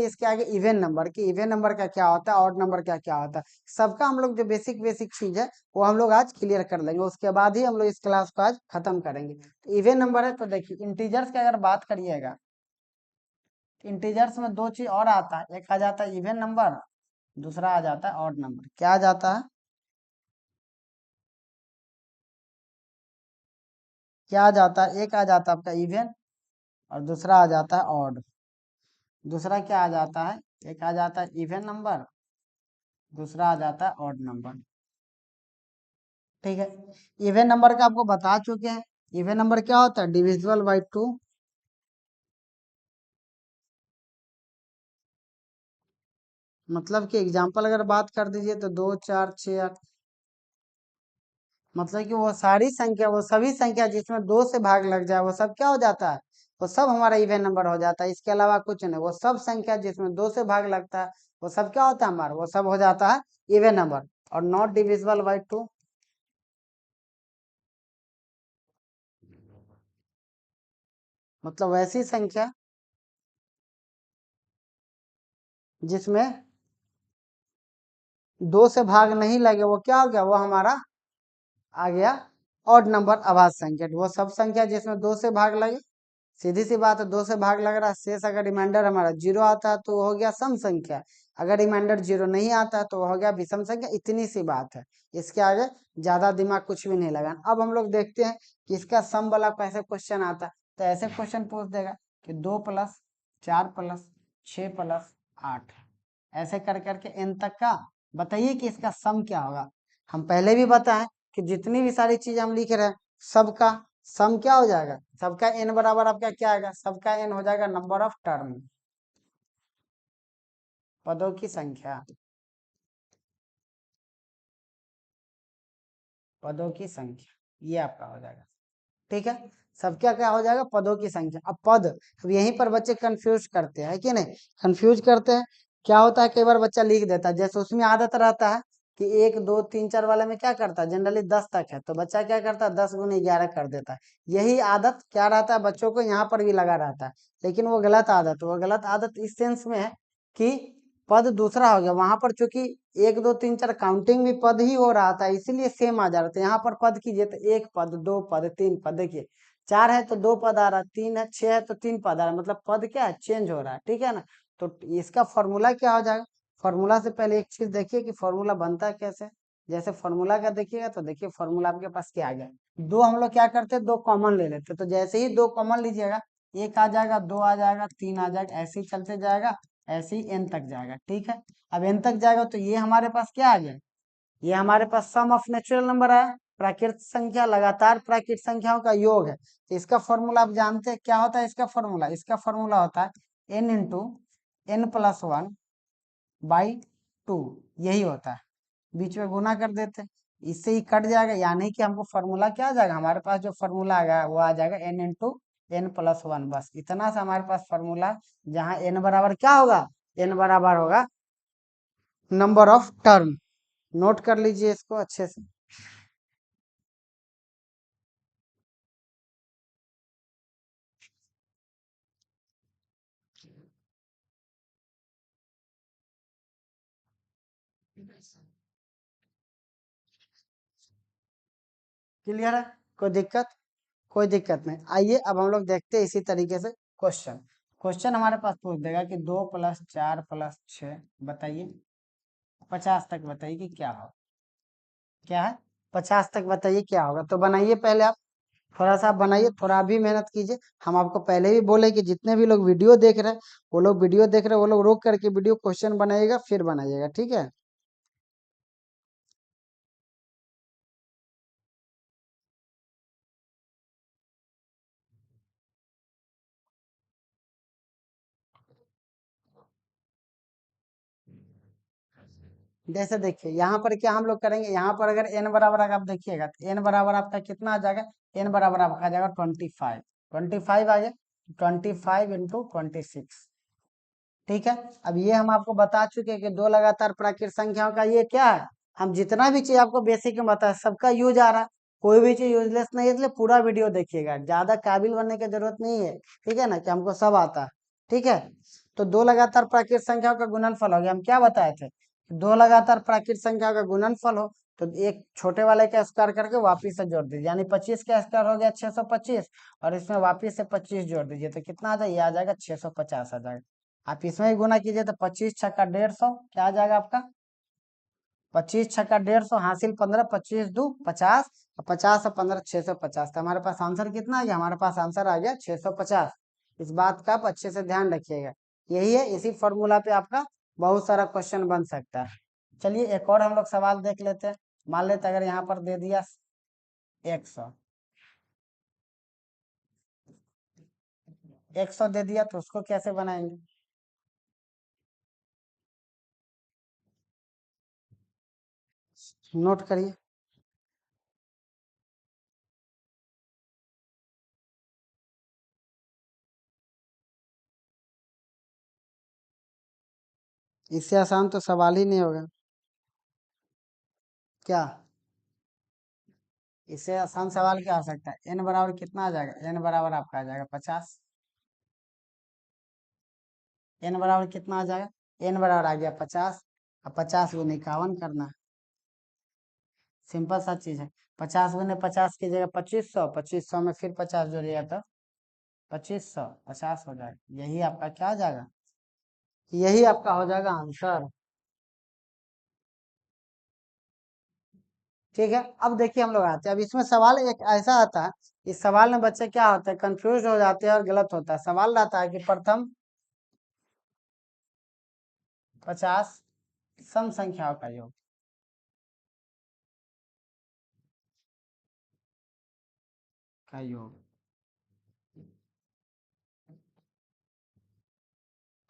इसके आगे even number की, इवन नंबर का क्या होता है, ऑड नंबर का क्या होता है, सबका हम लोग जो बेसिक बेसिक चीज है वो हम लोग आज क्लियर कर लेंगे, उसके बाद ही हम लोग इस क्लास को आज खत्म करेंगे। तो इवन नंबर है तो देखिए इंटीजर्स की अगर बात करिएगा, इंटीजर्स में दो चीज और आता है, एक आ जाता है इवन नंबर, दूसरा आ जाता है ऑड नंबर। क्या आ जाता है, क्या आ जाता है, एक आ जाता है आपका इवन और दूसरा आ जाता है ऑड। दूसरा क्या आ जाता है, एक आ जाता है इवन नंबर, दूसरा आ जाता है ऑड नंबर। ठीक है, इवन नंबर का आपको बता चुके हैं, इवन नंबर क्या होता है, डिविजिबल बाई 2। मतलब कि एग्जांपल अगर बात कर दीजिए तो 2 4 6 8, मतलब कि वो सारी संख्या, वो सभी संख्या जिसमें 2 से भाग लग जाए वो सब क्या हो जाता है, वो सब हमारा इवन नंबर हो जाता है। इसके अलावा कुछ नहीं, वो सब संख्या जिसमें 2 से भाग लगता है वो सब क्या होता है हमारा, वो सब हो जाता है इवन नंबर। और नॉट डिविजिबल बाई 2, मतलब वैसी संख्या जिसमें 2 से भाग नहीं लगे वो क्या हो गया, वो हमारा आ गया ऑड नंबर अभाज्य संख्या। वो सब संख्या जिसमें 2 से भाग लगे, सीधी सी बात है, 2 से भाग लग रहा है, शेष अगर रिमाइंडर हमारा 0 आता है तो वो हो गया सम संख्या, अगर रिमाइंडर 0 नहीं आता है तो वो हो गया विषम संख्या। इतनी सी बात है, इसके आगे ज्यादा दिमाग कुछ भी नहीं लगाना। अब हम लोग देखते हैं कि इसका सम वाला कैसे क्वेश्चन आता है। तो ऐसे क्वेश्चन पूछ देगा कि 2 प्लस 4 प्लस 6 प्लस 8, ऐसे कर करके एन तक का बताइए कि इसका सम क्या होगा। हम पहले भी बताएं कि जितनी भी सारी चीज हम लिख रहे हैं सबका सम क्या हो जाएगा, सबका एन बराबर आपका क्या आएगा, सबका एन हो जाएगा नंबर ऑफ टर्म, पदों की संख्या, पदों की संख्या, ये आपका हो जाएगा। ठीक है, सब क्या क्या हो जाएगा, पदों की संख्या। अब पद, अब यहीं पर बच्चे कंफ्यूज करते हैं कि नहीं, कंफ्यूज करते हैं। क्या होता है, कई बार बच्चा लिख देता है, जैसे उसमें आदत रहता है कि 1 2 3 4 वाले में क्या करता है, जनरली 10 तक है तो बच्चा क्या करता है 10 गुने 11 कर देता है। यही आदत क्या रहता है बच्चों को यहाँ पर भी लगा रहता है, लेकिन वो गलत आदत, वो गलत आदत इस सेंस में है कि पद दूसरा हो गया वहां पर, चूंकि 1 2 3 4 काउंटिंग भी पद ही हो रहा था इसीलिए सेम आ जा रहा था। यहाँ पर पद कीजिए तो 1 पद 2 पद 3 पद, देखिए 4 है तो 2 पद आ रहा है, 3 है 6 है तो 3 पद आ रहा है, मतलब पद क्या है, चेंज हो रहा है। ठीक है ना, तो इसका फॉर्मूला क्या हो जाएगा, फॉर्मूला से पहले एक चीज देखिए कि फॉर्मूला बनता है कैसे। जैसे फॉर्मूला का देखिएगा तो देखिए फॉर्मूला आपके पास क्या आ गया, दो हम लोग क्या करते हैं, दो कॉमन ले लेते, तो जैसे ही दो कॉमन लीजिएगा, एक आ जाएगा, दो आ जाएगा, तीन आ जाएगा, ऐसे ही चलते जाएगा, ऐसे ही एन तक जाएगा। ठीक है, अब एन तक जाएगा तो ये हमारे पास क्या आ गया, ये हमारे पास सम ऑफ नेचुरल नंबर है, प्राकृतिक संख्या लगातार प्राकृतिक संख्याओं का योग है। तो इसका फॉर्मूला आप जानते हैं क्या होता है, इसका फॉर्मूला, इसका फॉर्मूला होता है N into N plus 1 by 2, यही होता है, बीच में गुना कर देते हैं, इससे ही कट जाएगा, यानी कि हमको फॉर्मूला क्या आ जाएगा, हमारे पास जो फॉर्मूला आएगा वो आ जाएगा एन इंटू एन प्लस 1, बस इतना सा हमारे पास फॉर्मूला, जहाँ एन बराबर क्या होगा, एन बराबर होगा नंबर ऑफ टर्म। नोट कर लीजिए इसको अच्छे से। क्लियर है, कोई दिक्कत, कोई दिक्कत नहीं। आइए अब हम लोग देखते हैं इसी तरीके से क्वेश्चन। क्वेश्चन हमारे पास पूछ देगा कि 2 प्लस 4 प्लस 6 बताइए 50 तक, बताइए कि क्या हो, क्या है 50 तक बताइए क्या होगा। तो बनाइए पहले आप, थोड़ा सा आप बनाइए, थोड़ा भी मेहनत कीजिए। हम आपको पहले भी बोले कि जितने भी लोग वीडियो देख रहे हैं, वो लोग वीडियो देख रहे हैं वो लोग रोक करके वीडियो क्वेश्चन बनाइएगा फिर बनाइएगा, ठीक है। जैसे देखिए यहाँ पर क्या हम लोग करेंगे, यहाँ पर अगर एन बराबर आप देखिएगा तो एन बराबर आपका कितना आ जाएगा, एन बराबर आपका आ जाएगा 25, 25 आ गया, 25 इंटू 26। ठीक है, अब ये हम आपको बता चुके हैं कि दो लगातार प्राकृतिक संख्याओं का ये क्या है, हम जितना भी चीज आपको बेसिक में बताया सबका यूज आ रहा है, कोई भी चीज यूजलेस नहीं है, इसलिए पूरा वीडियो देखिएगा, ज्यादा काबिल बनने की जरूरत नहीं है। ठीक है ना, कि हमको सब आता है। ठीक है, तो दो लगातार प्राकृत संख्याओं का गुणनफल हो गया। हम क्या बताए थे, दो लगातार प्राकृत संख्याओं का गुणनफल हो तो एक छोटे वाले का स्क्वायर करके वापिस से जोड़ दीजिए, यानी 25 का स्क्वायर हो गया 625, और इसमें वापिस से 25 जोड़ दीजिए तो कितना आ जाएगा, ये आ जाएगा 650 आ जाएगा। आप इसमें ही गुना कीजिए तो 25 छक्का 150, क्या आ जाएगा आपका 25 छक्का 150 हासिल 15, 25 दू 50, 50 और 15 650। तो हमारे पास आंसर कितना आ गया, हमारे पास आंसर आ गया 650। इस बात का आप अच्छे से ध्यान रखिएगा। यही है, इसी फॉर्मूला पे आपका बहुत सारा क्वेश्चन बन सकता है। चलिए एक और हम लोग सवाल देख लेते हैं। मान लेते अगर यहाँ पर दे दिया 100 दे दिया तो उसको कैसे बनाएंगे, नोट करिए। इससे आसान तो सवाल ही नहीं होगा। क्या इससे आसान सवाल क्या हो सकता है, n बराबर कितना आ जाएगा, n बराबर आपका आ जाएगा 50। n बराबर कितना आ जाएगा, n बराबर आ गया 50। अब 50 गुने 51 करना है, सिंपल सा चीज है। 50 गुने 50 की जगह 2500, 2500 में फिर 50 जोड़िएगा तो 2500 50 हो जाएगा। यही आपका क्या हो जाएगा, यही आपका हो जाएगा आंसर। ठीक है, अब देखिए हम लोग आते हैं, अब इसमें सवाल एक ऐसा आता है, इस सवाल में बच्चे क्या होते हैं, कंफ्यूज हो जाते हैं और गलत होता है। सवाल आता है कि प्रथम 50 सम संख्याओं का योग, का योग,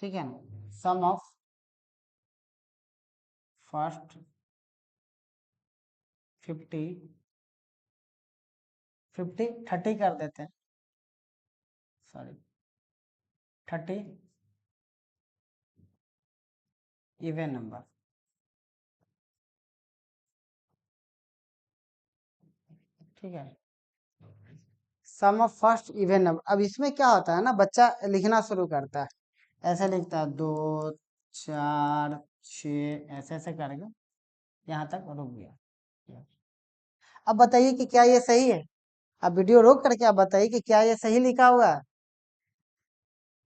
ठीक है ना, सम ऑफ फर्स्ट 50 30 कर देते हैं, सॉरी 30 इवन नंबर, ठीक है, सम ऑफ फर्स्ट इवन नंबर। अब इसमें क्या होता है ना, बच्चा लिखना शुरू करता है, ऐसे लिखता है 2 4 6 ऐसे ऐसे करके यहाँ तक रुक गया। अब बताइए कि क्या ये सही है, अब वीडियो रोक करके आप बताइए कि क्या ये सही लिखा हुआ है।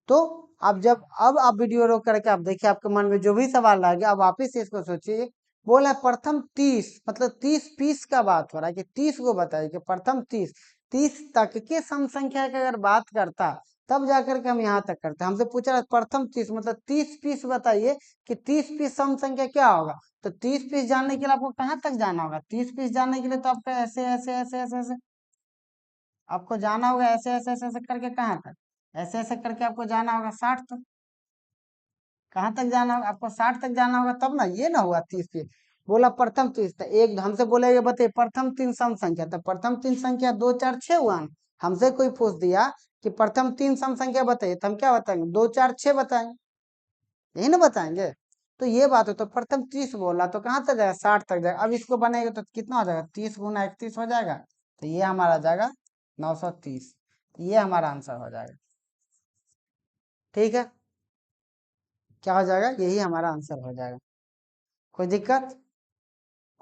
तो आप जब अब आप वीडियो रोक करके आप देखिए आपके मन में जो भी सवाल आ गया, आप वापिस से इसको सोचिए। बोला प्रथम 30 मतलब 30 पीस का बात हो रहा है कि 30 को बताइए कि प्रथम 30 तक के सम संख्या की अगर बात करता तब जाकर के हम यहाँ तक करते। हमसे पूछा रहा प्रथम 30 मतलब 30 पीस बताइए कि 30 पीस सम संख्या क्या होगा। तो 30 पीस जानने के लिए आपको कहाँ तक जाना होगा, 30 पीस जानने के लिए तो आपका ऐसे ऐसे ऐसे ऐसे ऐसे आपको जाना होगा, ऐसे ऐसे ऐसे ऐसे करके कहाँ तक, ऐसे ऐसे करके आपको जाना होगा 60 तक। कहाँ तक जाना होगा आपको, 60 तक जाना होगा तब ना, ये ना हुआ 30 पे। बोला प्रथम 30, तो एक हमसे बोलेगा बताइए प्रथम 3 सम संख्या, तो प्रथम 3 संख्या 2 4 6 हुआ ना। हमसे कोई पूछ दिया कि प्रथम 3 सम संख्या बताइए तो हम क्या बताएंगे, 2 4 6 बताएंगे, यही ना बताएंगे। तो ये बात हो, तो प्रथम 30 बोला तो कहाँ तक जाएगा, 60 तक जाएगा। अब इसको बनेगा तो कितना हो जाएगा, 30 गुना 31 हो जाएगा, तो ये हमारा जाएगा 930। ये हमारा आंसर हो जाएगा, ठीक है, क्या हो जाएगा, यही हमारा आंसर हो जाएगा। कोई दिक्कत,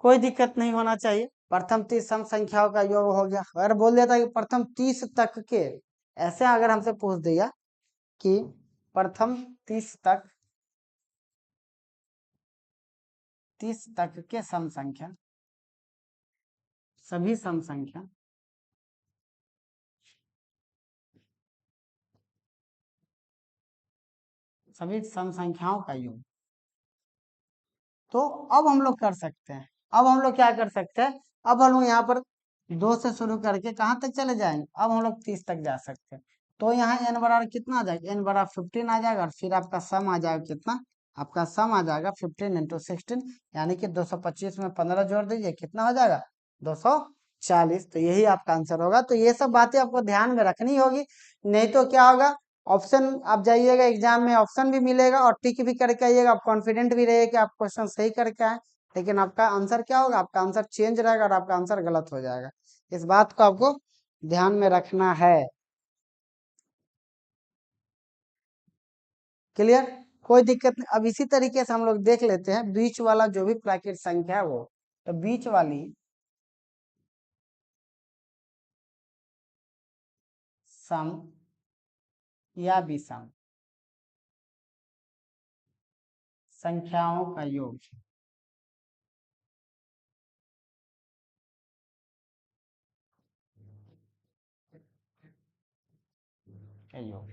कोई दिक्कत नहीं होना चाहिए। प्रथम 30 सम संख्याओं का योग हो गया। अगर बोल देता कि प्रथम 30 तक के, ऐसे अगर हमसे पूछ दिया कि प्रथम 30 तक, 30 तक के सम संख्या, सभी सम संख्या, सभी सम संख्याओं का योग, तो अब हम लोग कर सकते हैं, अब हम लोग क्या कर सकते हैं, अब हम लोग यहाँ पर 2 से शुरू करके कहाँ तक चले जाएंगे, अब हम लोग 30 तक जा सकते हैं। तो यहाँ n बराबर कितना आ जाएगा, n बराबर 15 आ जाएगा, और फिर आपका सम आ जाएगा कितना, आपका सम आ जाएगा 15 इंटू 16, यानी कि 225 में 15 जोड़ दीजिए, कितना हो जाएगा 240। तो यही आपका आंसर होगा। तो ये सब बातें आपको ध्यान में रखनी होगी, नहीं तो क्या होगा, ऑप्शन आप जाइएगा एग्जाम में ऑप्शन भी मिलेगा और टिक भी करके आइएगा, आप कॉन्फिडेंट भी रहिए कि आप क्वेश्चन सही करके आए, लेकिन आपका आंसर क्या होगा, आपका आंसर चेंज रहेगा और आपका आंसर गलत हो जाएगा। इस बात को आपको ध्यान में रखना है। क्लियर, कोई दिक्कत नहीं। अब इसी तरीके से हम लोग देख लेते हैं बीच वाला जो भी प्राकृत संख्या है वो, तो बीच वाली सम या विषम संख्याओं का योग का योग,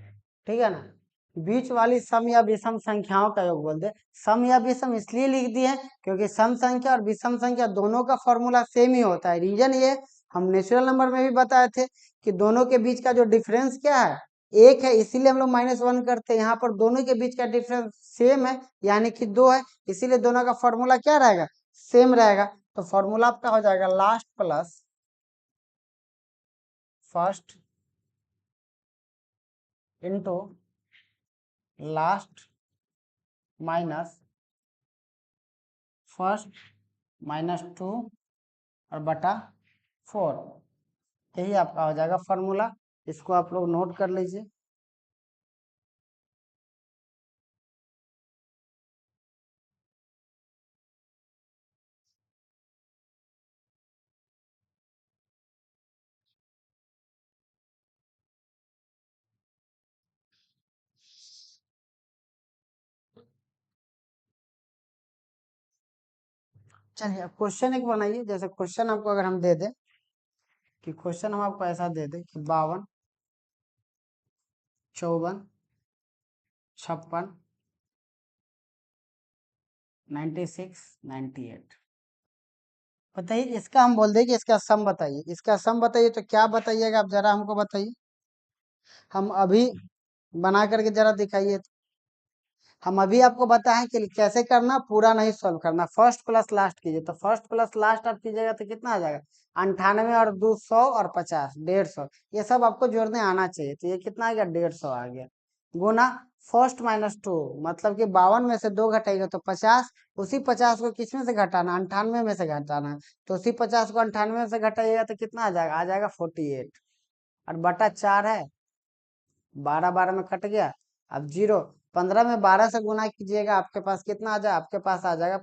ठीक है ना। बीच वाली सम या विषम संख्याओं का योग बोल दे। सम या विषम इसलिए लिख दिए क्योंकि सम संख्या और विषम संख्या दोनों का फॉर्मूला सेम ही होता है। रीजन ये हम नेचुरल नंबर में भी बताए थे कि दोनों के बीच का जो डिफरेंस क्या है, एक है, इसीलिए हम लोग -1 करते हैं। यहाँ पर दोनों के बीच का डिफरेंस सेम है, यानी कि 2 है, इसीलिए दोनों का फॉर्मूला क्या रहेगा, सेम रहेगा। तो फॉर्मूला आपका हो जाएगा last plus first into last minus first -2 और बटा 4, यही आपका हो जाएगा फॉर्मूला। इसको आप लोग नोट कर लीजिए। चलिए अब क्वेश्चन एक बनाइए। जैसे क्वेश्चन आपको अगर हम दे दें कि क्वेश्चन हम आपको ऐसा दे दें कि 52 54 56 96 98, बताइए इसका हम बोल दें कि इसका सम बताइए। इसका सम बताइए तो क्या बताइएगा आप जरा हमको बताइए। हम अभी बना करके जरा दिखाइए। हम अभी आपको बताएं कि कैसे करना, पूरा नहीं सॉल्व करना, फर्स्ट प्लस लास्ट कीजिए। तो फर्स्ट प्लस लास्ट आप कीजिएगा तो कितना आ जाएगा, 98 और 200 और 50 150, ये सब आपको जोड़ने आना चाहिए। तो ये कितना आ गया, 150 आ गया, गुना फर्स्ट -2, मतलब कि 52 में से 2 घटाएगा तो 50, उसी 50 को किस में से घटाना, 98 में से घटाना। तो उसी 50 को 98 में से घटाइएगा तो कितना आ जाएगा 48, और बटा 4 है, 12 12 में कट गया। अब 0, 15 में 12 से गुना कीजिएगा, आपके पास कितना आ जाए, आपके पास आ जाएगा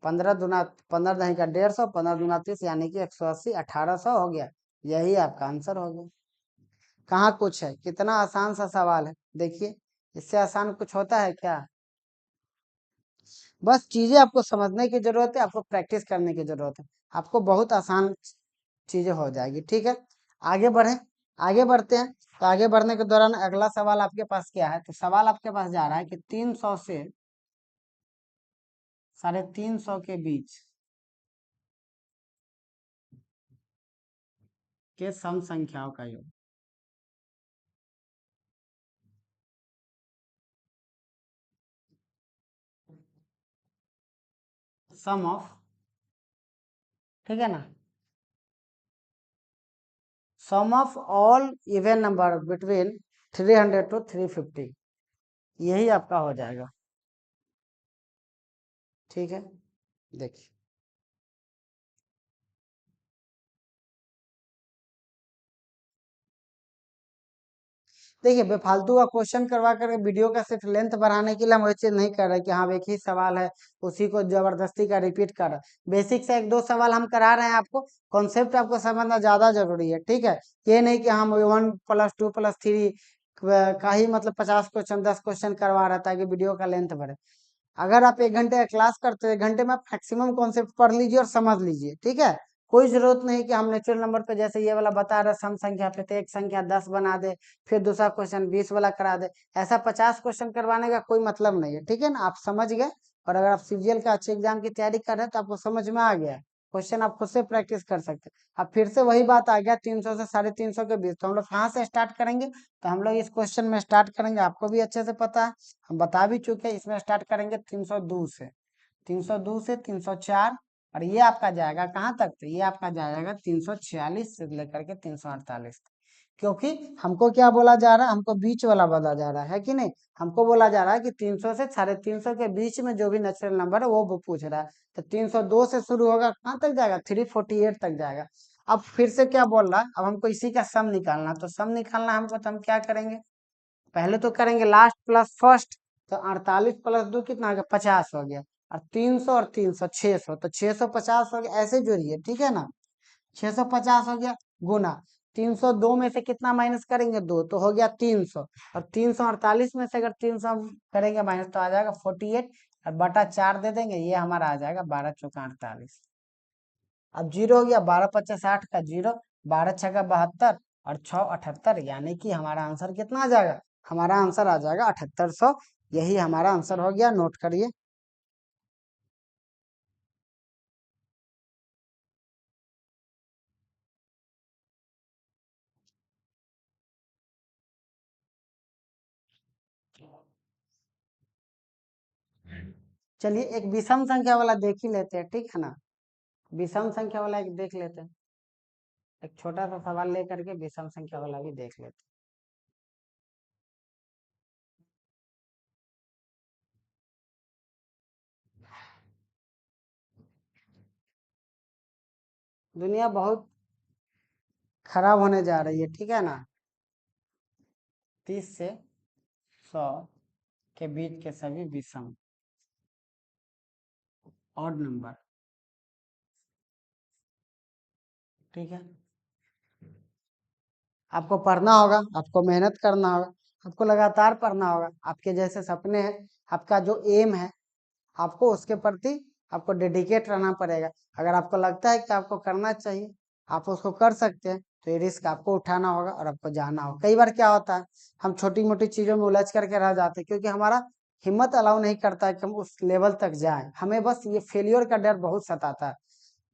15 दूना 15 दही का 150, 15 दूना 30, यानी कि 180, 1800 हो गया। यही आपका आंसर हो गया। कहाँ कुछ है, कितना आसान सा सवाल है, देखिए इससे आसान कुछ होता है क्या। बस चीजें आपको समझने की जरूरत है, आपको प्रैक्टिस करने की जरूरत है, आपको बहुत आसान चीजें हो जाएगी। ठीक है, आगे बढ़े, आगे बढ़ते हैं। तो आगे बढ़ने के दौरान अगला सवाल आपके पास क्या है, तो सवाल आपके पास जा रहा है कि 300 से 350 के बीच के सम संख्याओं का योग। सम ऑफ, ठीक है ना, sum of all even number between 300 to 350, यही आपका हो जाएगा। ठीक है, देखिए देखिए बेफालतू का क्वेश्चन करवा करके वीडियो का सिर्फ लेंथ बढ़ाने के लिए हम वो चीज नहीं कर रहे कि हाँ एक ही सवाल है उसी को जबरदस्ती का रिपीट कर रहे। बेसिक से 1 2 सवाल हम करा रहे हैं आपको, कॉन्सेप्ट आपको समझना ज्यादा जरूरी है। ठीक है, ये नहीं कि हम 1+2+3 का ही मतलब 50 क्वेश्चन 10 क्वेश्चन करवा रहे ताकि वीडियो का लेंथ बढ़े। अगर आप 1 घंटे का क्लास करते हैं, 1 घंटे में आप मैक्सिमम कॉन्सेप्ट पढ़ लीजिए और समझ लीजिए। ठीक है, कोई जरूरत नहीं कि हम नेचुरल नंबर पे जैसे ये वाला बता रहे सम संख्या पे तो एक संख्या 10 बना दे, फिर दूसरा क्वेश्चन 20 वाला करा दे। ऐसा 50 क्वेश्चन करवाने का कोई मतलब नहीं है। ठीक है ना, आप समझ गए। और अगर आप सीजीएल का अच्छे एग्जाम की तैयारी कर रहे हैं तो आपको समझ में आ गया, क्वेश्चन आप खुद से प्रैक्टिस कर सकते हैं। अब फिर से वही बात आ गया 300 से 350 के बीच, तो हम लोग कहाँ से स्टार्ट करेंगे, तो हम लोग इस क्वेश्चन में स्टार्ट करेंगे, आपको भी अच्छे से पता है, हम बता भी चुके हैं। इसमें स्टार्ट करेंगे 302 से, 302 से 304, और ये आपका जाएगा कहाँ तक, तो ये आपका जाएगा 346 से लेकर के 348 तक। क्योंकि हमको क्या बोला जा रहा है, हमको बीच वाला बोला जा रहा है कि नहीं, हमको बोला जा रहा है कि 300 से 350 के बीच में जो भी नेचुरल नंबर है वो पूछ रहा है। तो 302 से शुरू होगा, कहाँ तक जाएगा, 348 तक जाएगा। अब फिर से क्या बोल रहा है, अब हमको इसी का सम निकालना, तो सम निकालना हमको, तो हम क्या करेंगे, पहले तो करेंगे लास्ट प्लस फर्स्ट, तो 48 प्लस 2 कितना हो गया, 50 हो गया। और 300 और 300 600, तो 650 हो गया, ऐसे जोड़िए, ठीक है ना। 650 हो गया गुना 302 में से कितना माइनस करेंगे, 2, तो हो गया 300। और 348 में से अगर 300 करेंगे माइनस तो आ जाएगा 48, और बटा 4 दे देंगे, ये हमारा आ जाएगा 12 चौका 48। अब जीरो हो गया, 12 पचास 60 का जीरो, 12 छक्का 72 और 6 78, यानी कि हमारा आंसर कितना आ जाएगा, हमारा आंसर आ जाएगा 7800। यही हमारा आंसर हो गया, नोट करिए। चलिए एक विषम संख्या वाला देख ही लेते हैं, ठीक है ना। विषम संख्या वाला एक देख लेते हैं, एक छोटा सा सवाल लेकर के विषम संख्या वाला भी देख लेते हैं। दुनिया बहुत खराब होने जा रही है, ठीक है ना। 30 से 100 के बीच के सभी विषम ऑड नंबर, ठीक है। आपको पढ़ना होगा, आपको मेहनत करना होगा, आपको लगातार पढ़ना होगा। आपके जैसे सपने हैं, आपका जो एम है, आपको उसके प्रति आपको डेडिकेट रहना पड़ेगा। अगर आपको लगता है कि आपको करना चाहिए, आप उसको कर सकते हैं, तो ये रिस्क आपको उठाना होगा और आपको जाना होगा। कई बार क्या होता है, हम छोटी मोटी चीजों में उलझ करके रह जाते हैं, क्योंकि हमारा हिम्मत अलाउ नहीं करता है कि हम उस लेवल तक जाएं। हमें बस ये फेलियर का डर बहुत सताता है।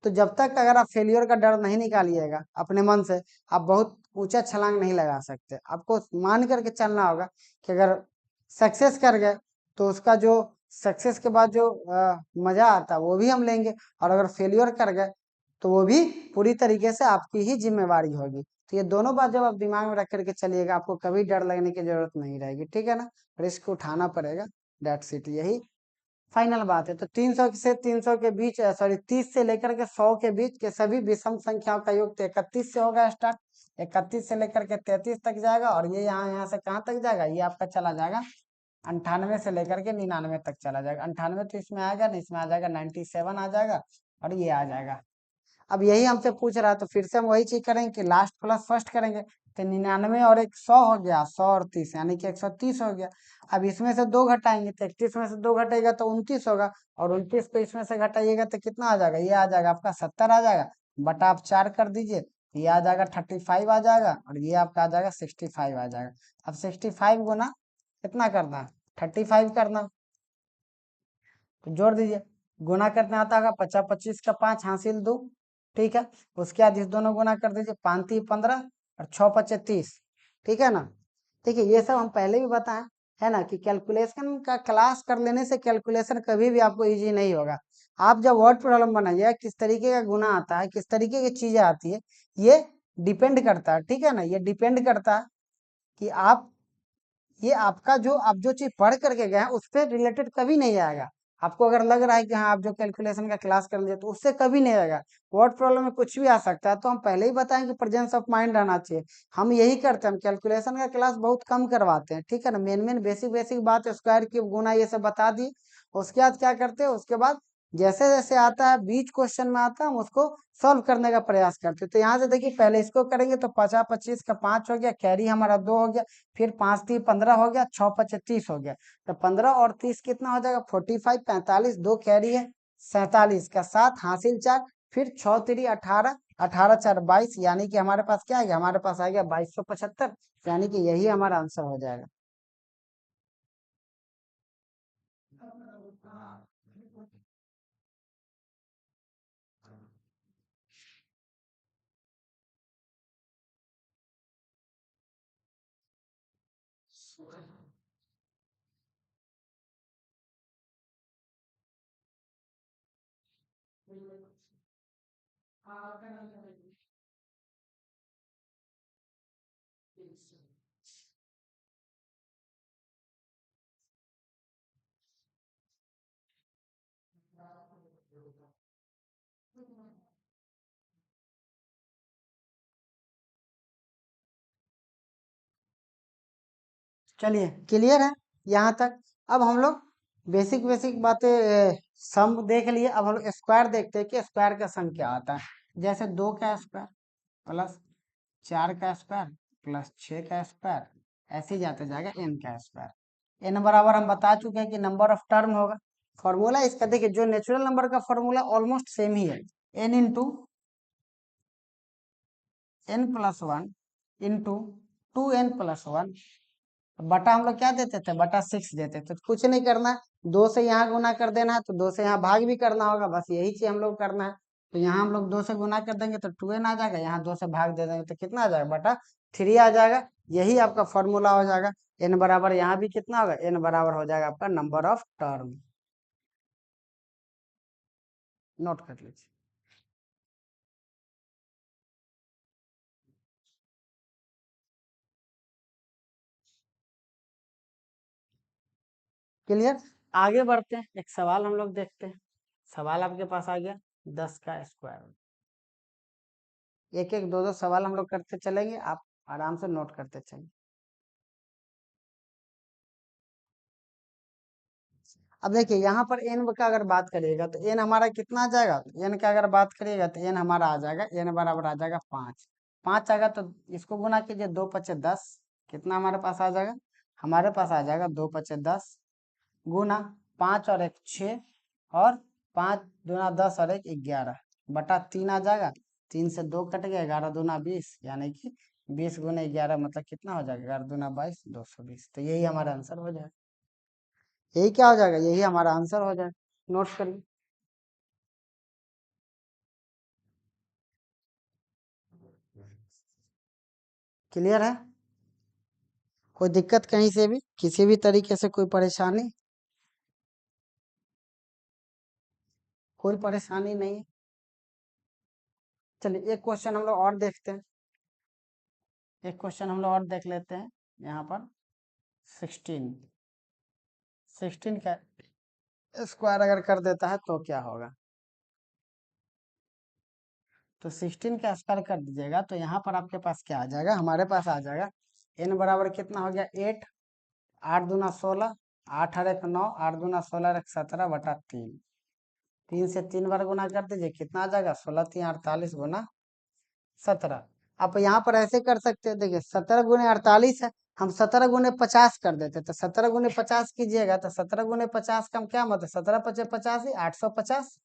तो जब तक अगर आप फेलियर का डर नहीं निकालिएगा अपने मन से, आप बहुत ऊंचा छलांग नहीं लगा सकते। आपको मान करके चलना होगा कि अगर सक्सेस कर गए तो उसका जो सक्सेस के बाद जो मजा आता है वो भी हम लेंगे, और अगर फेलियर कर गए तो वो भी पूरी तरीके से आपकी ही जिम्मेवारी होगी। तो ये दोनों बात जब आप दिमाग में रख करके चलिएगा, आपको कभी डर लगने की जरूरत नहीं रहेगी, ठीक है ना। रिस्क उठाना पड़ेगा, डेट्स इट, यही फाइनल बात है। तो 300 से 300 के बीच, सॉरी 30 से लेकर के 100 के बीच के सभी विषम संख्याओं का योग तो 31 से होगा स्टार्ट। 31 से लेकर के 33 तक जाएगा, और ये यहाँ से कहाँ तक जाएगा, ये आपका चला जाएगा 98 से लेकर के 99 तक चला जाएगा। 98 तो इसमें आएगा नहीं, इसमें आ जाएगा 97 आ जाएगा, और ये आ जाएगा। अब यही हमसे पूछ रहा है, तो फिर से हम वही चीज करेंगे कि लास्ट प्लस फर्स्ट करेंगे। तो 99 और एक 100 हो गया, 100 और 30 यानी कि 130 हो गया। अब इसमें से 2 घटाएंगे तो 31 में से 2 घटेगा तो 29 होगा, और 29 को इसमें से घटाइएगा तो कितना आ जाएगा, ये आ जाएगा आपका 70 आ जाएगा। बटा आप 4 कर दीजिए, ये आ जाएगा 35 आ जाएगा, और ये आपका आ जाएगा 65 आ जाएगा। अब 65 गुना कितना करना है, 35 करना, तो जोड़ दीजिए। गुना करना आता होगा, 50 25 का 5 हासिल 2, ठीक है। उसके बाद इस दोनों गुना कर दीजिए, 5 3 15 और 6 5 30, ठीक है ना। देखिए ये सब हम पहले भी बताएं, है ना, कि कैलकुलेशन का क्लास कर लेने से कैलकुलेशन कभी भी आपको इजी नहीं होगा। आप जब वर्ड प्रॉब्लम बनाइए, किस तरीके का गुना आता है, किस तरीके की चीजें आती है, ये डिपेंड करता है, ठीक है ना। ये डिपेंड करता है कि आप, ये आपका जो आप जो चीज पढ़ करके गए हैं उस पर रिलेटेड कभी नहीं आएगा। आपको अगर लग रहा है कि हाँ आप जो कैलकुलेशन का क्लास कर लिए, तो उससे कभी नहीं आएगा। वर्ड प्रॉब्लम में कुछ भी आ सकता है, तो हम पहले ही बताएं कि प्रेजेंस ऑफ माइंड रहना चाहिए। हम यही करते हैं, हम कैलकुलेशन का क्लास बहुत कम करवाते हैं, ठीक है ना। मेन मेन बेसिक बेसिक बात, स्क्वायर क्यूब गुना ये सब बता दिए। उसके बाद क्या करते हैं, उसके बाद जैसे जैसे आता है बीच क्वेश्चन में आता है, हम उसको सॉल्व करने का प्रयास करते हैं। तो यहाँ से देखिए पहले इसको करेंगे तो 50 25 का 5 हो गया, कैरी हमारा 2 हो गया, फिर 5 3 15 हो गया, 6 5 30 हो गया। तो 15 और 30 कितना हो जाएगा, 45 45, 2 कैरी है 47 का 7 हासिल 4, फिर 6 3 18, 18 4 22, यानी कि हमारे पास क्या आ गया, हमारे पास आ गया 2275, यानी कि यही हमारा आंसर हो जाएगा। चलिए क्लियर है यहाँ तक। अब हम लोग बेसिक बेसिक बातें सम देख लिए। अब हम लोग स्क्वायर देखते हैं कि स्क्वायर का सम क्या आता है। जैसे 2 का स्क्वायर प्लस 4 का स्क्वायर प्लस 6 का स्क्वायर, ऐसे ही जाते जाएगा n का स्क्वायर। n बराबर हम बता चुके हैं कि नंबर ऑफ टर्म होगा। फॉर्मूला इसका देखिए, जो नेचुरल नंबर का फॉर्मूला ऑलमोस्ट सेम ही है, n into n+1 into 2n+1 बटा हम लोग क्या देते थे, बटा 6 देते थे। तो कुछ नहीं करना है, 2 से यहाँ गुना कर देना है, तो 2 से यहाँ भाग भी करना होगा, बस यही चीज हम लोग करना है। तो यहाँ हम लोग 2 से गुना कर देंगे तो 2n आ जाएगा, यहाँ 2 से भाग दे देंगे तो कितना आ जाएगा, बटा 3 आ जाएगा। यही आपका फॉर्मूला हो जाएगा। n बराबर यहाँ भी कितना होगा, n बराबर हो जाएगा आपका नंबर ऑफ टर्म। नोट कर लीजिए। क्लियर। आगे बढ़ते हैं, एक सवाल हम लोग देखते हैं। सवाल आपके पास आ गया 10 का स्क्वायर। एक एक दो दो सवाल हम लोग करते चलेंगे, आप आराम से नोट करते चलेंगे। अब देखिए यहाँ पर n का अगर बात करिएगा तो n हमारा कितना आ जाएगा, n का अगर बात करिएगा तो n हमारा आ जाएगा, n बराबर आ जाएगा 5। 5 आएगा तो इसको गुना कीजिए, 2 पचे 10, कितना हमारे पास आ जाएगा, हमारे पास आ जाएगा 2 पचे 10 गुना 5 और 1 6 और 5 दूना 10 और 1 11 बटा 3 आ जाएगा। 3 से 2 कट गया, 11 दूना 20, यानी कि 20 गुना 11 मतलब कितना हो जाएगा, 11 दूना 22, 220। तो यही हमारा आंसर हो जाएगा। यही क्या हो जाएगा, यही हमारा आंसर हो जाएगा। नोट करिए। क्लियर है। कोई दिक्कत कहीं से भी, किसी भी तरीके से कोई परेशानी, कोई परेशानी नहीं है। चलिए एक क्वेश्चन हम लोग और देखते हैं। एक क्वेश्चन हम लोग और देख लेते हैं। यहाँ पर 16 का स्क्वायर अगर कर देता है तो क्या होगा। तो 16 का स्क्वायर कर दीजिएगा तो यहाँ पर आपके पास क्या आ जाएगा, हमारे पास आ जाएगा n बराबर कितना हो गया 8, 8 दूना 16, 8 और 1 9, 8 दूना 16 और 1 17 बटा 3। 3 से 3 बार गुना कर दीजिए, कितना आ जाएगा, 16 3 48 गुना 17। आप यहाँ पर ऐसे कर सकते हैं, देखिए 17 गुने 48 है, हम 17 गुने 50 कर देते, तो 17 गुने 50 कीजिएगा तो 17 गुने 50 का क्या मतलब, 17 पचे 85, 850,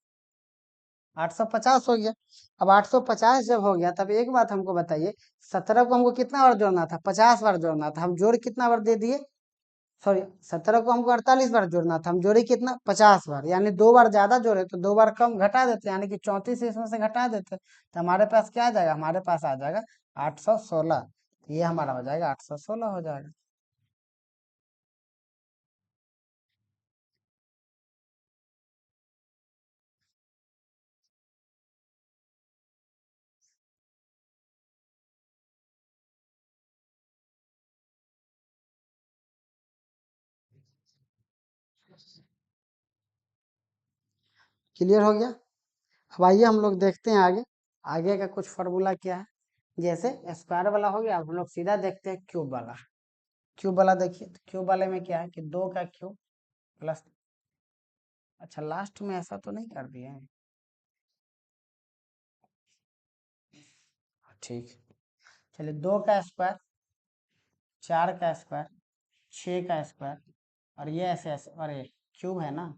850 हो गया। अब 850 जब हो गया तब एक बात हमको बताइए, 17 को हमको कितना बार जोड़ना था, 50 बार जोड़ना था, हम जोड़ कितना बार दे दिए, सॉरी 17 को हमको 48 बार जोड़ना था, हम जोड़े कितना 50 बार, यानी 2 बार ज्यादा जोड़े तो 2 बार कम घटा देते, यानी कि 34 इसमें से घटा देते, तो हमारे पास क्या आ जाएगा, हमारे पास आ जाएगा 816। ये हमारा हो जाएगा 816 हो जाएगा। क्लियर हो गया। अब आइए हम लोग देखते हैं आगे, आगे का कुछ फॉर्मूला क्या है। जैसे स्क्वायर वाला हो गया, अब हम लोग सीधा देखते हैं क्यूब वाला। क्यूब वाला देखिए, तो क्यूब वाले में क्या है कि 2 का क्यूब प्लस, अच्छा लास्ट में ऐसा तो नहीं कर दिए हैं, ठीक। चलिए 2 का स्क्वायर, 4 का स्क्वायर, 6 का स्क्वायर और ये ऐसे ऐसे, और ये क्यूब है ना,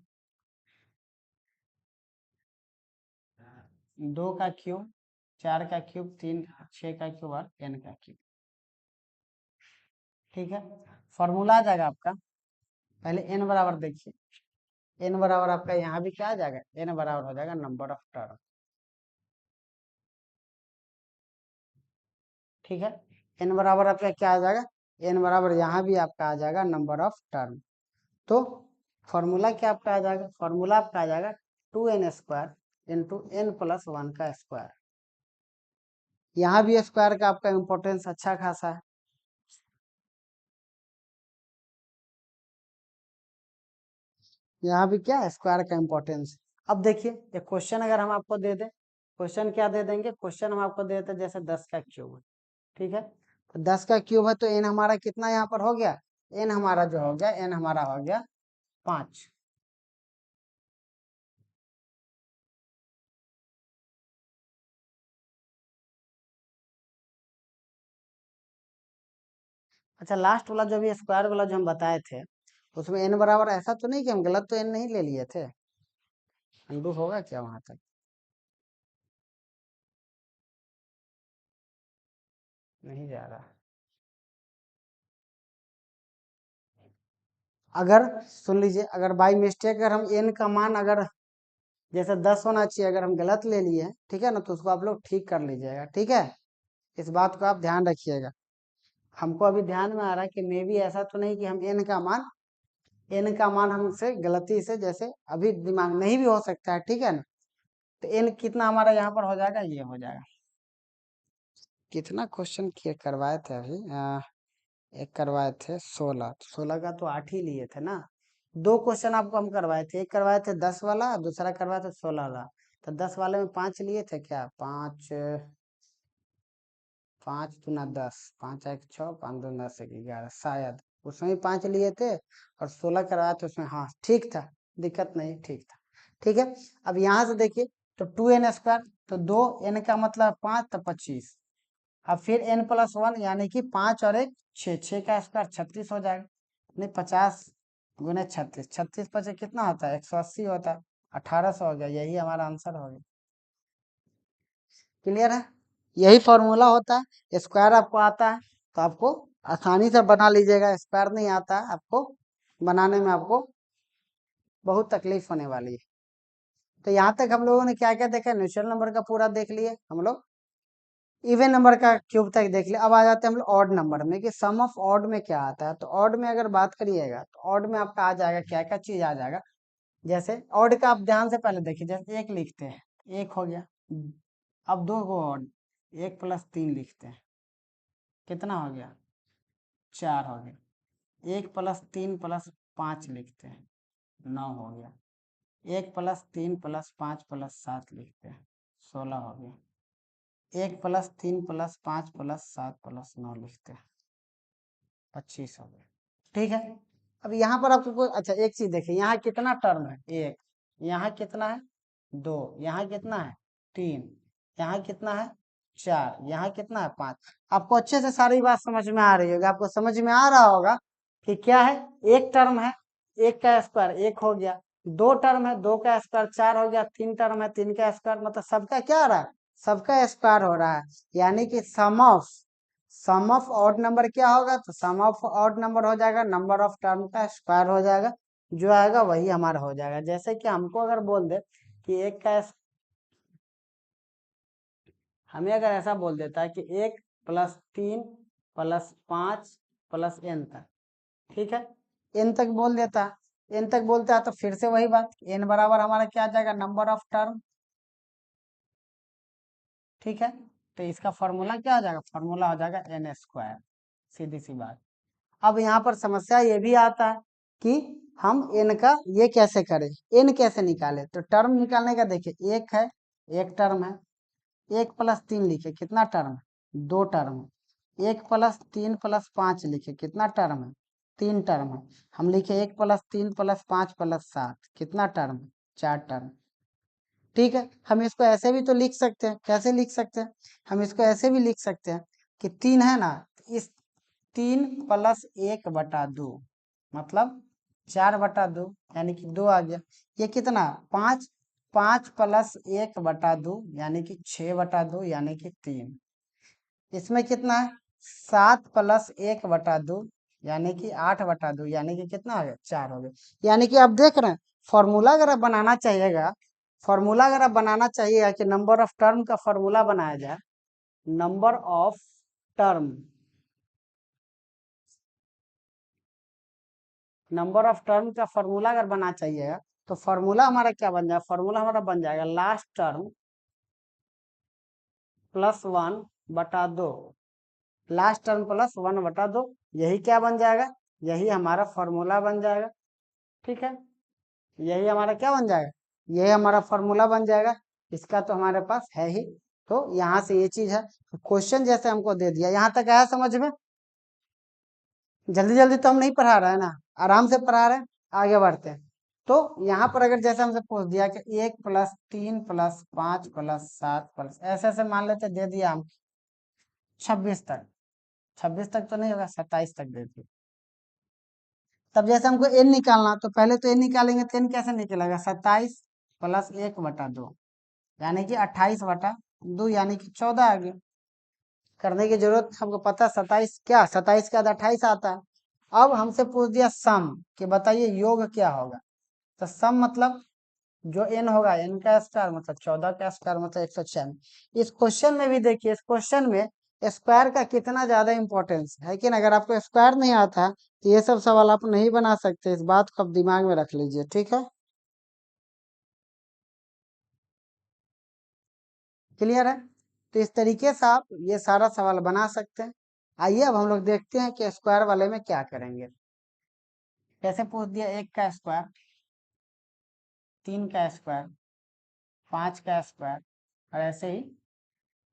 2 का क्यूब, 4 का क्यूब, 3 6 का क्यूब और n का क्यूब। ठीक है, फॉर्मूला आ जाएगा आपका। पहले n बराबर देखिए, n बराबर आपका यहाँ भी क्या आ जाएगा, n बराबर हो जाएगा नंबर ऑफ टर्म। ठीक है, n बराबर आपका क्या आ जाएगा, n बराबर यहाँ भी आपका आ जाएगा नंबर ऑफ टर्म। तो फॉर्मूला क्या आपका आ जाएगा, फॉर्मूला आपका आ जाएगा 2n² इंटू n+1 का स्क्वायर। यहाँ भी स्क्वायर का आपका इंपॉर्टेंस अच्छा खासा है। यहाँ भी क्या है, स्क्वायर का इंपॉर्टेंस। अब देखिए एक क्वेश्चन अगर हम आपको दे दें, क्वेश्चन क्या दे देंगे, क्वेश्चन हम आपको दे देते जैसे 10 का क्यूब है। ठीक है, तो 10 का क्यूब है तो n हमारा कितना यहाँ पर हो गया, n हमारा जो हो गया, n हमारा हो गया 5। अच्छा, लास्ट वाला जो भी स्क्वायर वाला जो हम बताए थे, उसमें n बराबर ऐसा तो नहीं कि हम गलत तो n नहीं ले लिए थे? अंडू होगा क्या वहां तक? नहीं जा रहा। अगर सुन लीजिए, अगर बाई मिस्टेक अगर हम n का मान अगर जैसे 10 होना चाहिए, अगर हम गलत ले लिए, ठीक है ना, तो उसको आप लोग ठीक कर लीजिएगा, ठीक है। इस बात को आप ध्यान रखिएगा। हमको अभी ध्यान में आ रहा है कि मे भी ऐसा तो नहीं कि हम n का मान हमसे गलती से, जैसे अभी दिमाग नहीं भी हो सकता है, ठीक है ना। तो n कितना हमारा यहाँ पर हो जाएगा, ये हो जाएगा। कितना क्वेश्चन किए करवाए थे अभी? एक करवाए थे 16, 16 का तो 8 ही लिए थे ना। 2 क्वेश्चन आपको हम करवाए थे, एक करवाए थे 10 वाला, दूसरा करवाए थे 16 वाला। तो 10 वाले में 5 लिए थे क्या? 5 5 दूना 10, 5 एक 6, 5 2 10 एक 11, शायद उसमें 5 लिए थे, और 16 करवाया तो उसमें, हाँ ठीक था, दिक्कत नहीं, ठीक था। ठीक है, अब यहाँ से देखिए, तो 2n², तो 2n का मतलब 5, तो 25। अब फिर n+1 यानी कि 5 और 1 6, 6 का स्क्वायर 36 हो जाएगा। नहीं, 50 गुने 36, 36 पचे कितना होता है? 180 होता है, 1800 हो गया। यही हमारा आंसर हो गया। क्लियर है? यही फॉर्मूला होता है। स्क्वायर आपको आता है तो आपको आसानी से बना लीजिएगा, स्क्वायर नहीं आता है आपको बनाने में, आपको बहुत तकलीफ होने वाली है। तो यहाँ तक हम लोगों ने क्या क्या देखा? नेचुरल नंबर का पूरा देख लिए हम लोग, इवन नंबर का क्यूब तक देख लिया। अब आ जाते हैं हम लोग ऑड नंबर में, कि सम ऑफ ऑड में क्या आता है। तो ऑड में अगर बात करिएगा, तो ऑड में आपका आ जाएगा, क्या क्या चीज आ जाएगा। जैसे ऑड का आप ध्यान से पहले देखिए, जैसे 1 लिखते हैं, 1 हो गया। अब 2 को ऑड, 1+3 लिखते हैं, कितना हो गया? 4 हो गया। 1+3+5 लिखते हैं, 9 हो गया। 1+3+5+7 लिखते हैं, 16 हो गया। 1+3+5+7+9 लिखते हैं, 25 हो गया। ठीक है, अब यहाँ पर आपको अच्छा एक चीज देखिए, यहाँ कितना टर्म है? 1। यहाँ कितना है? 2। यहाँ कितना है? 3। यहाँ कितना है? 4। यहाँ कितना है? 5। आपको अच्छे से सारी बात समझ में आ रही होगी, आपको समझ में आ रहा होगा कि क्या है। एक टर्म है, 1 का स्क्वायर 1 हो गया। 2 टर्म है, 2 का स्क्वायर 4 हो गया। 3 टर्म है, 3 का स्क्वायर, मतलब सबका क्या आ रहा है? सबका स्क्वायर हो रहा है। यानी कि सम ऑफ ऑड नंबर क्या होगा? तो सम ऑफ ऑड नंबर हो जाएगा नंबर ऑफ टर्म का स्क्वायर हो जाएगा, जो आएगा वही हमारा हो जाएगा। जैसे कि हमको अगर बोल दे कि हमें अगर ऐसा बोल देता है कि 1+3+5+n तक, ठीक है, n तक बोल देता है, n तक बोलता है, तो फिर से वही बात, n बराबर हमारा क्या आ जाएगा? Number of term. ठीक है, तो इसका फॉर्मूला क्या आ जाएगा? फॉर्मूला हो जाएगा n², सीधी सी बात। अब यहाँ पर समस्या ये भी आता है कि हम n का ये कैसे करें, n कैसे निकाले। तो टर्म निकालने का देखिए, एक है, एक टर्म है। 1+3 लिखे, कितना टर्म है? 2 टर्म है। 1+3+5 लिखे, कितना टर्म है? 3 टर्म है। हम लिखे 1+3+5+7, कितना टर्म है? 4 टर्म। ठीक है, हम इसको ऐसे भी तो लिख सकते हैं, कैसे लिख सकते हैं? हम इसको ऐसे भी लिख सकते हैं कि 3 है ना, इस 3+1/2 मतलब 4/2, यानी कि 2 आ गया। ये कितना? 5। 5+1/2 यानी कि 6/2, यानी कि 3। इसमें कितना है? 7+1/2 यानी कि 8/2, यानी कि कितना हो गया? 4 हो गया। यानी कि आप देख रहे हैं, फॉर्मूला अगर आप बनाना चाहिएगा, कि नंबर ऑफ टर्म का फॉर्मूला बनाया जाए, number of term, number of term का फॉर्मूला अगर बना चाहिएगा, तो फॉर्मूला हमारा क्या बन जाएगा? फॉर्मूला हमारा बन जाएगा लास्ट टर्म +1/2, लास्ट टर्म +1/2, यही क्या बन जाएगा? यही हमारा फॉर्मूला बन जाएगा। ठीक है, यही हमारा क्या बन जाएगा? यही हमारा फॉर्मूला बन जाएगा। इसका तो हमारे पास है ही। तो यहाँ से ये चीज है, क्वेश्चन जैसे हमको दे दिया, यहाँ तक आया समझ में? जल्दी जल्दी तो हम नहीं पढ़ा रहे हैं ना, आराम से पढ़ा रहे हैं। आगे बढ़ते हैं। तो यहाँ पर अगर जैसे हमसे पूछ दिया कि 1 + 3 + 5 + 7 ऐसे ऐसे मान लेते दे दिया हम 26 तक। 26 तक तो नहीं होगा, 27 तक दे दिया। तब जैसे हमको n निकालना, तो पहले तो n निकालेंगे तो n कैसे निकलेगा, 27 + 1/2 यानी कि 28/2 यानी कि 14 आ गया। करने की जरूरत हमको पता 27 क्या, 27 के बाद 28 आता है। अब हमसे पूछ दिया सम कि बताइए योग क्या होगा। तो सम मतलब जो n होगा n का स्क्वायर मतलब 14 का स्क्वायर मतलब 196। इस क्वेश्चन में भी देखिए, इस क्वेश्चन में स्क्वायर का कितना ज्यादा इंपॉर्टेंस है कि अगर आपको स्क्वायर नहीं आता तो ये सब सवाल आप नहीं बना सकते। इस बात को आप दिमाग में रख लीजिए, ठीक है, क्लियर है। तो इस तरीके से आप ये सारा सवाल बना सकते हैं। आइए अब हम लोग देखते हैं कि स्क्वायर वाले में क्या करेंगे। कैसे पूछ दिया, 1 का स्क्वायर, 3 का स्क्वायर, 5 का स्क्वायर और ऐसे ही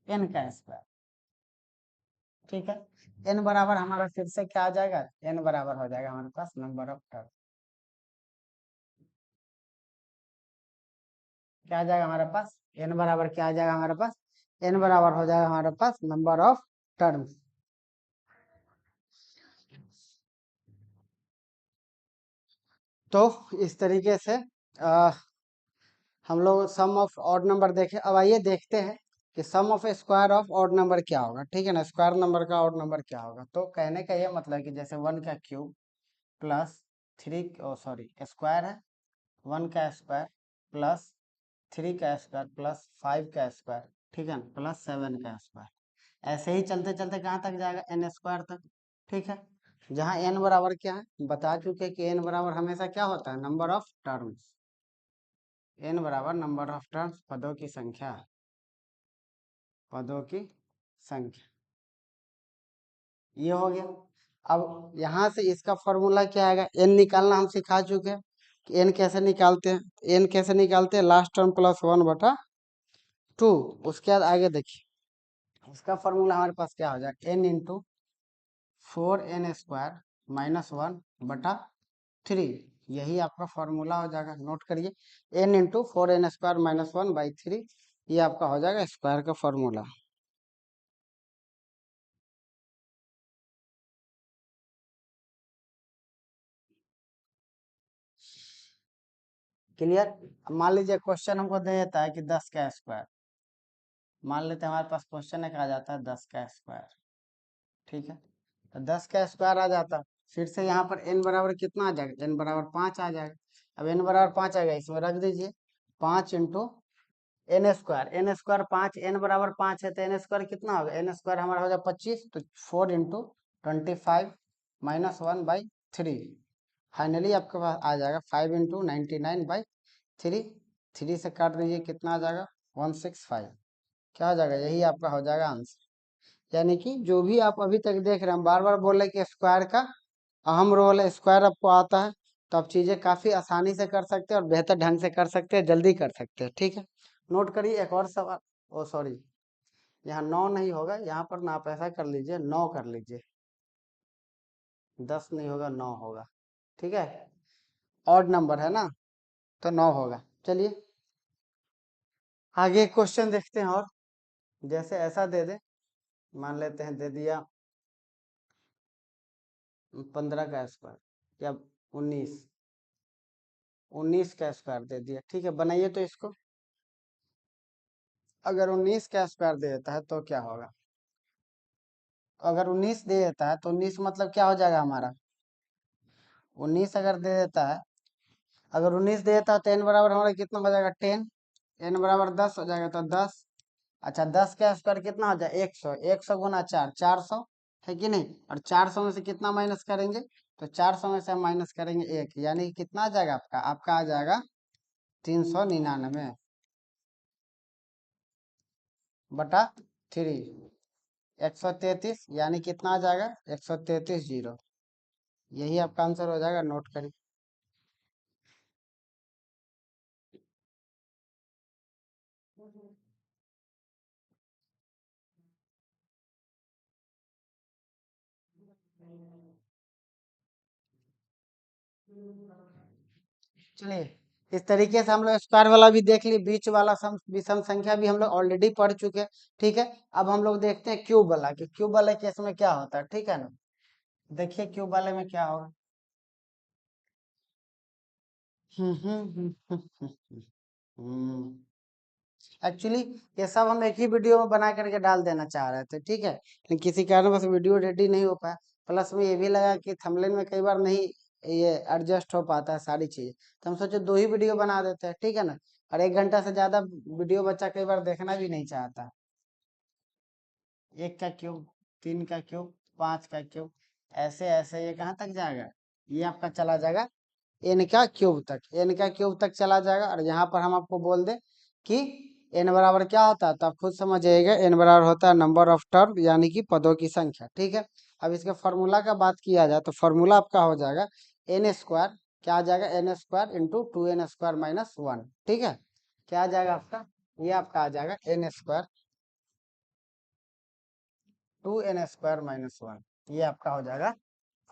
n का स्क्वायर। ठीक है, n बराबर हमारा फिर से क्या आ जाएगा, n बराबर हो जाएगा हमारे पास नंबर ऑफ टर्म। क्या आ जाएगा हमारे पास, n बराबर क्या आ जाएगा हमारे पास, n बराबर हो जाएगा हमारे पास नंबर ऑफ टर्म। तो इस तरीके से हम लोग सम ऑफ ऑड नंबर देखे। अब आइए देखते हैं कि sum of square of odd number क्या होगा। ठीक है ना, स्क्वायर नंबर का ऑड नंबर क्या होगा। तो कहने का ये मतलब कि जैसे 1 का क्यूब प्लस 3 सॉरी स्क्वायर है, 1 का स्क्वायर प्लस 3 का स्क्वायर प्लस 5 का स्क्वायर, ठीक है ना, प्लस 7 का स्क्वायर। ऐसे ही चलते चलते कहाँ तक जाएगा, n स्क्वायर तक। ठीक है, जहाँ n बराबर क्या है, बता चुके कि n बराबर हमेशा क्या होता है, नंबर ऑफ टर्म्स। n बराबर नंबर ऑफ टर्म्स, पदों की संख्या, पदों की संख्या। ये हो गया। अब यहाँ से इसका फॉर्मूला क्या आएगा, n निकालना हम सिखा चुके हैं कि n कैसे निकालते हैं। n कैसे निकालते हैं, लास्ट टर्म प्लस 1/2। उसके बाद आगे देखिए, इसका फॉर्मूला हमारे पास क्या हो जाएगा, n × 4n² -1/3। यही आपका फॉर्मूला हो जाएगा, नोट करिए, n × 4n² -1/3 ये आपका हो जाएगा स्क्वायर का फॉर्मूला। क्लियर। अब मान लीजिए क्वेश्चन हमको दे देता है कि 10 का स्क्वायर, मान लेते हैं हमारे पास क्वेश्चन है, कहा जाता है 10 का स्क्वायर। ठीक है, तो 10 का स्क्वायर आ जाता, फिर से यहाँ पर n बराबर कितना आ जाएगा, n बराबर 5 आ जाएगा। अब n बराबर 5 आ गया, इसमें रख दीजिए 5 × n² 5, n बराबर 5 है तो n स्क्वायर कितना होगा, n² हमारा हो जाएगा 25, तो 4 × 25 -1/3। फाइनली आपके पास आ जाएगा 5 × 99/3। 3 से काट दीजिए, कितना आ जाएगा 165। क्या हो जाएगा, यही आपका हो जाएगा आंसर। यानी कि जो भी आप अभी तक देख रहे हैं, बार बार बोल रहे कि स्क्वायर का अहम रोल है, स्क्वायर आपको आता है तो आप चीजें काफी आसानी से कर सकते हैं और बेहतर ढंग से कर सकते हैं, जल्दी कर सकते हैं। ठीक है, नोट करिए एक और सवाल। ओ सॉरी, यहाँ 9 नहीं होगा, यहाँ पर ना आप ऐसा कर लीजिए, 9 कर लीजिए, 10 नहीं होगा, 9 होगा। ठीक है, ऑड नंबर है ना, तो 9 होगा। चलिए आगे क्वेश्चन देखते हैं। और जैसे ऐसा दे दे, मान लेते हैं दे दिया 15 का स्क्वायर या 19 का स्क्वायर दे दिया। ठीक है, बनाइए तो इसको। अगर 19 का स्क्वायर दे देता है तो क्या होगा, अगर 19 दे देता है तो 19 मतलब क्या हो जाएगा हमारा, 19 अगर दे देता है, अगर 19 दे देता है तो n बराबर हमारा कितना हो जाएगा, 10। n बराबर 10 हो जाएगा तो 10। अच्छा, 10 का स्क्वायर कितना हो जाए, 100। 100 गुना 4, 400 है कि नहीं। और 400 में से कितना माइनस करेंगे, तो 400 में से हम माइनस करेंगे 1, यानी कि कितना आ जाएगा आपका, आपका आ जाएगा 399/3। 133 यानी कितना आ जाएगा, 133 जीरो। यही आपका आंसर हो जाएगा, नोट करिए। चलिए, इस तरीके से हम लोग स्क्वायर वाला भी देख लिए, बीच वाला सम विषम संख्या भी हम लोग ऑलरेडी पढ़ चुके हैं। ठीक है, अब हम लोग देखते हैं क्यूब वाला कि क्यूब वाले केस में क्या होता है। ठीक है ना, देखिए क्यूब वाले में क्या होगा। एक्चुअली ये सब हम एक ही वीडियो में बना करके डाल देना चाह रहे थे। ठीक है, लेकिन किसी कारणवश वीडियो रेडी नहीं हो पाया। प्लस में ये भी लगा कि थंबनेल में कई बार नहीं ये एडजस्ट हो पाता है सारी चीज, तो हम सोचे 2 ही वीडियो बना देते हैं। ठीक है ना, और 1 घंटा से ज्यादा वीडियो बच्चा कई बार देखना भी नहीं चाहता। 1 का क्यूब, 3 का क्यूब, 5 का क्यूब, ऐसे ऐसे ये कहाँ तक जाएगा, ये आपका चला जाएगा n का क्यूब तक। n का क्यूब तक चला जाएगा, और यहाँ पर हम आपको बोल दे कि n बराबर क्या होता है, तो आप खुद समझ जाइएगा। n बराबर होता है नंबर ऑफ टर्म, यानी कि पदों की संख्या। ठीक है, अब इसके फॉर्मूला का बात किया जाए तो फॉर्मूला आपका हो जाएगा एन स्क्वायर, क्या आ जाएगा, N square into 2n² minus 1। ठीक है, क्या आ जाएगा आपका, ये आपका आ जाएगा n² 2n² माइनस 1। ये आपका हो जाएगा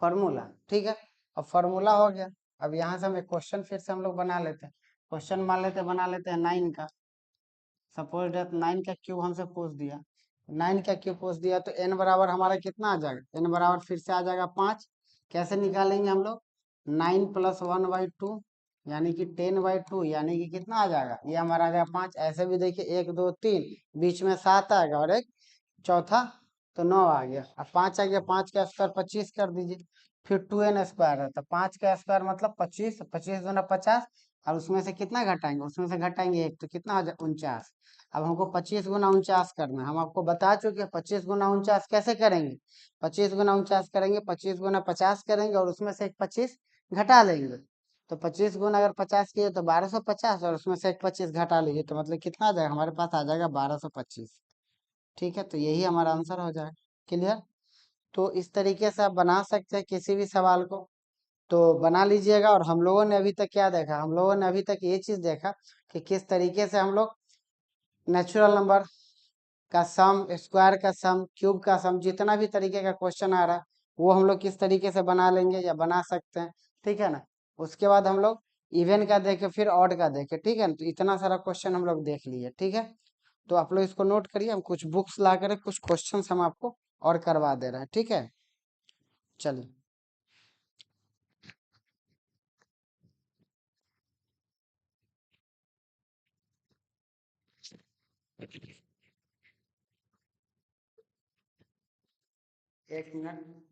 फॉर्मूला। ठीक है, अब फॉर्मूला हो गया। अब यहाँ से हम एक क्वेश्चन फिर से हम लोग बना लेते हैं। क्वेश्चन मान लेते हैं, बना लेते हैं 9 का। सपोज डेट 9 का क्यूब हमसे पूछ दिया, 9 का क्यूब पूछ दिया, तो n बराबर हमारा कितना आ जाएगा, n बराबर फिर से आ जाएगा 5। कैसे निकालेंगे हम लोग, 9 + 1/2 यानी कि 10/2, यानी कि कितना आ जाएगा, ये हमारा आ जाएगा 5। ऐसे भी देखिए 1 2 3, बीच में 7 आएगा और एक चौथा, तो 9 आ गया। अब 5 आ गया, 5 का स्क्वायर 25 कर दीजिए। फिर 2n² है, तो 5 का स्क्वायर मतलब 25, 25 दूना 50, और उसमें से कितना घटाएंगे, उसमें से घटाएंगे 1, तो कितना हो जाए 49। अब हमको 25 गुना 49 करना है। हम आपको बता चुके हैं 25 गुना 49 कैसे करेंगे। 25 गुना 49 करेंगे, 25 गुना 50 करेंगे, और उसमें से एक 25 घटा लेंगे। तो 25 गुना अगर 50 किए तो 1250, और उसमें से एक 25 घटा लीजिए, तो मतलब कितना आ जाएगा, हमारे पास आ जाएगा 1225। ठीक है, तो यही हमारा आंसर हो जाएगा। क्लियर, तो इस तरीके से आप बना सकते हैं किसी भी सवाल को, तो बना लीजिएगा। और हम लोगों ने अभी तक क्या देखा, हम लोगों ने अभी तक ये चीज देखा कि किस तरीके से हम लोग नेचुरल नंबर का सम, स्क्वायर का सम, क्यूब का सम, जितना भी तरीके का क्वेश्चन आ रहा है वो हम लोग किस तरीके से बना लेंगे या बना सकते हैं। ठीक है ना, उसके बाद हम लोग इवन का देखे, फिर ऑड का देखे। ठीक है ना, तो इतना सारा क्वेश्चन हम लोग देख लिए। ठीक है, तो आप लोग इसको नोट करिए, हम कुछ बुक्स ला कर कुछ क्वेश्चन हम आपको और करवा दे रहे हैं। ठीक है, चलिए। एक मिनट,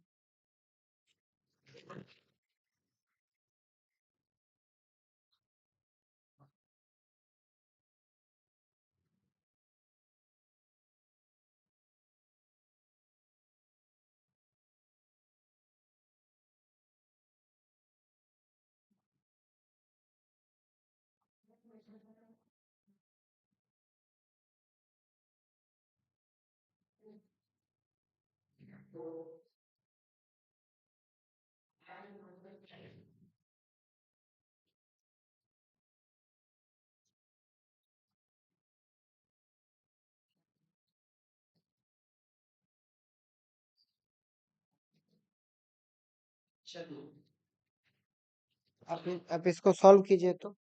आप इसको सॉल्व कीजिए तो।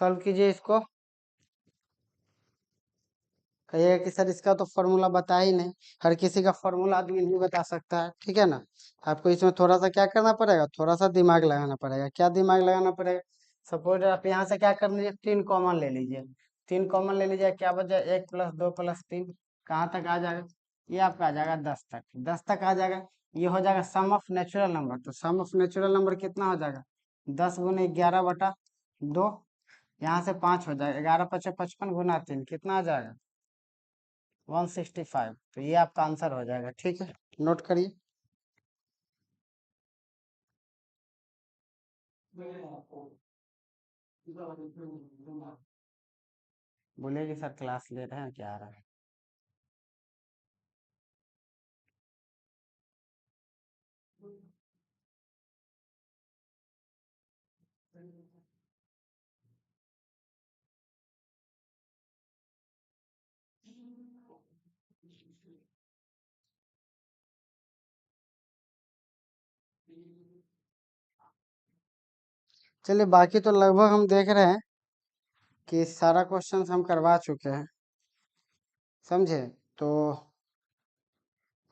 सॉल्व कीजिए इसको। कहिएगा कि सर इसका तो फॉर्मूला बता ही नहीं। हर किसी का फॉर्मूला आदमी नहीं बता सकता है। ठीक है ना, आपको इसमें थोड़ा सा क्या करना पड़ेगा, थोड़ा सा दिमाग लगाना पड़ेगा। क्या दिमाग लगाना पड़ेगा, सपोज आप यहाँ से क्या कर लीजिए, 3 कॉमन ले लीजिए। 3 कॉमन ले लीजिए, क्या बच जाए, 1 + 2 + 3, कहाँ तक आ जाएगा, ये आपका आ जाएगा 10 तक। 10 तक आ जाएगा, ये हो जाएगा सम ऑफ नेचुरल नंबर। तो सम ऑफ नेचुरल नंबर कितना हो जाएगा, 10 × 11/2। यहाँ से 5 हो जाएगा, 11 × 5 = 55, गुना 3 कितना आ जाएगा, 165। तो ये आपका आंसर हो जाएगा। ठीक है, नोट करिए। बोलिए कि सर क्लास ले रहे हैं, क्या आ रहा है। चलिए, बाकी तो लगभग हम देख रहे हैं कि सारा क्वेश्चन हम करवा चुके हैं, समझे। तो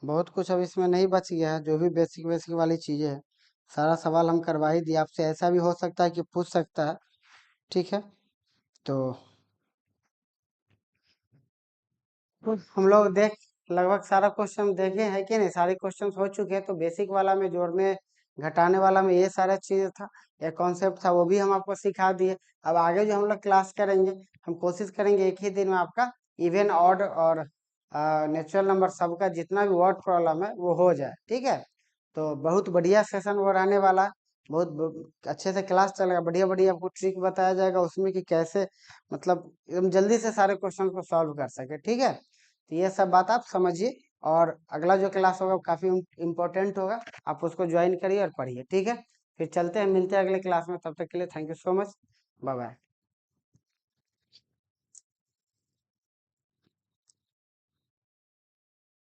बहुत कुछ अब इसमें नहीं बच गया है, जो भी बेसिक बेसिक वाली चीजें हैं सारा सवाल हम करवा ही दिए। आपसे ऐसा भी हो सकता है कि पूछ सकता है, ठीक है। तो हम लोग देख लगभग सारा क्वेश्चन देखे हैं कि नहीं, सारे क्वेश्चन हो चुके हैं। तो बेसिक वाला में, जोड़ने घटाने वाला में ये सारा चीज था, ये कॉन्सेप्ट था, वो भी हम आपको सिखा दिए। अब आगे जो हम लोग क्लास करेंगे, हम कोशिश करेंगे एक ही दिन में आपका इवन ऑड और नेचुरल नंबर सबका जितना भी वर्ड प्रॉब्लम है वो हो जाए, ठीक है। तो बहुत बढ़िया सेशन वो रहने वाला है। बहुत अच्छे से क्लास चलेगा, बढ़िया बढ़िया आपको ट्रिक बताया जाएगा उसमें कि कैसे मतलब एकदम जल्दी से सारे क्वेश्चन को सॉल्व कर सके, ठीक है। तो ये सब बात आप समझिए, और अगला जो क्लास होगा वो काफी इम्पोर्टेंट होगा, आप उसको ज्वाइन करिए और पढ़िए, ठीक है। फिर चलते हैं, मिलते हैं अगले क्लास में, तब तक के लिए thank you so much, bye bye.